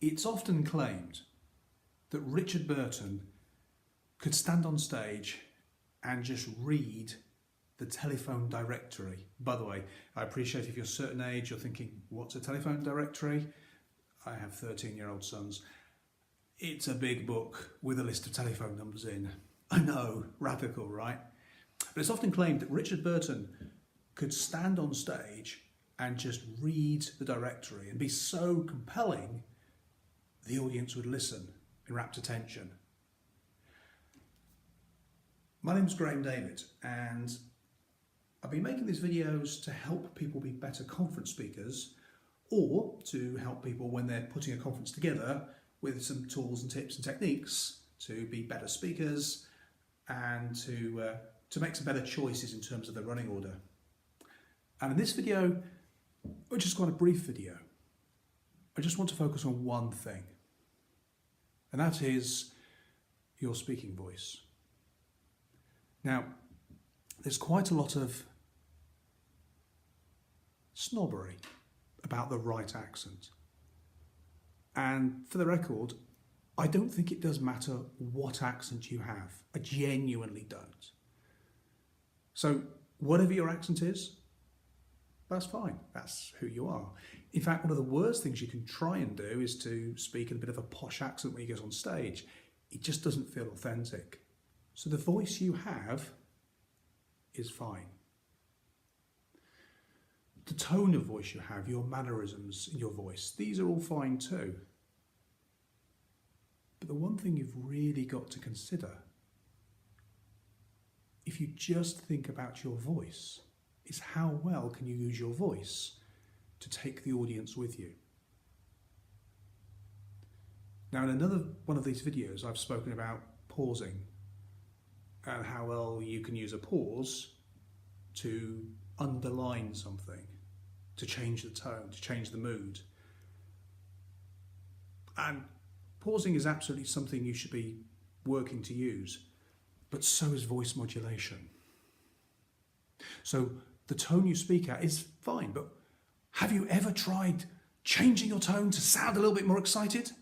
It's often claimed that Richard Burton could stand on stage and just read the telephone directory. By the way, I appreciate if you're a certain age, you're thinking, what's a telephone directory? I have 13-year-old sons. It's a big book with a list of telephone numbers in. I know, radical, right? But it's often claimed that Richard Burton could stand on stage and just read the directory and be so compelling the audience would listen in rapt attention. My name's Graham David, and I've been making these videos to help people be better conference speakers, or to help people when they're putting a conference together with some tools and tips and techniques to be better speakers and to make some better choices in terms of the running order. And in this video, which is quite a brief video, I just want to focus on one thing, and that is your speaking voice. Now, there's quite a lot of snobbery about the right accent. And for the record, I don't think it does matter what accent you have. I genuinely don't. So whatever your accent is, that's fine. That's who you are. In fact, one of the worst things you can try and do is to speak in a bit of a posh accent when you get on stage. It just doesn't feel authentic. So the voice you have is fine. The tone of voice you have, your mannerisms in your voice, these are all fine too. But the one thing you've really got to consider, if you just think about your voice, is how well can you use your voice to take the audience with you. Now, in another one of these videos, I've spoken about pausing and how well you can use a pause to underline something, to change the tone, to change the mood. And pausing is absolutely something you should be working to use, but so is voice modulation. So the tone you speak at is fine, but have you ever tried changing your tone to sound a little bit more excited?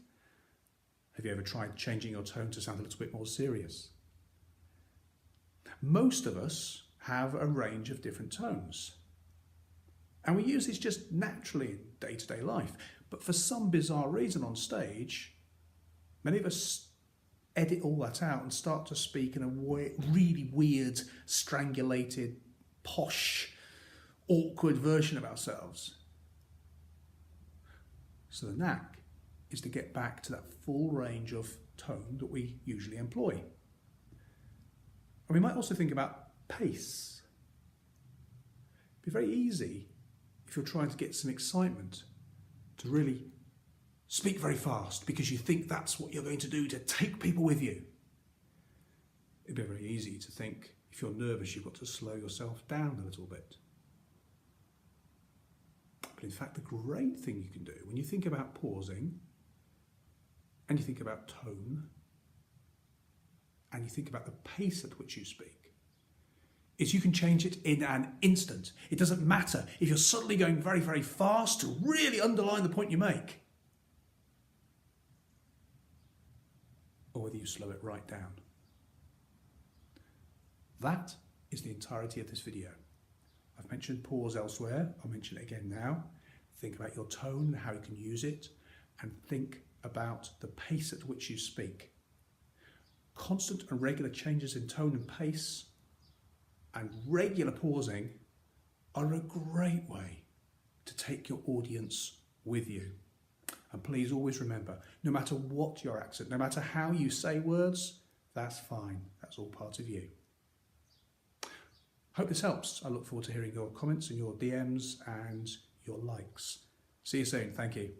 Have you ever tried changing your tone to sound a little bit more serious? Most of us have a range of different tones, and we use these just naturally in day-to-day life. But for some bizarre reason on stage, many of us edit all that out and start to speak in a really weird, strangulated, posh, awkward version of ourselves. So the knack is to get back to that full range of tone that we usually employ. And we might also think about pace. It'd be very easy if you're trying to get some excitement to really speak very fast because you think that's what you're going to do to take people with you. It'd be very easy to think if you're nervous you've got to slow yourself down a little bit. But in fact, the great thing you can do when you think about pausing and you think about tone and you think about the pace at which you speak is you can change it in an instant. It doesn't matter if you're suddenly going very, very fast to really underline the point you make, or whether you slow it right down. That is the entirety of this video. I've mentioned pause elsewhere. I'll mention it again now. Think about your tone, how you can use it, and think about the pace at which you speak. Constant and regular changes in tone and pace and regular pausing are a great way to take your audience with you. And please always remember, no matter what your accent, no matter how you say words, that's fine. That's all part of you. Hope this helps. I look forward to hearing your comments and your DMs and your likes. See you soon. Thank you.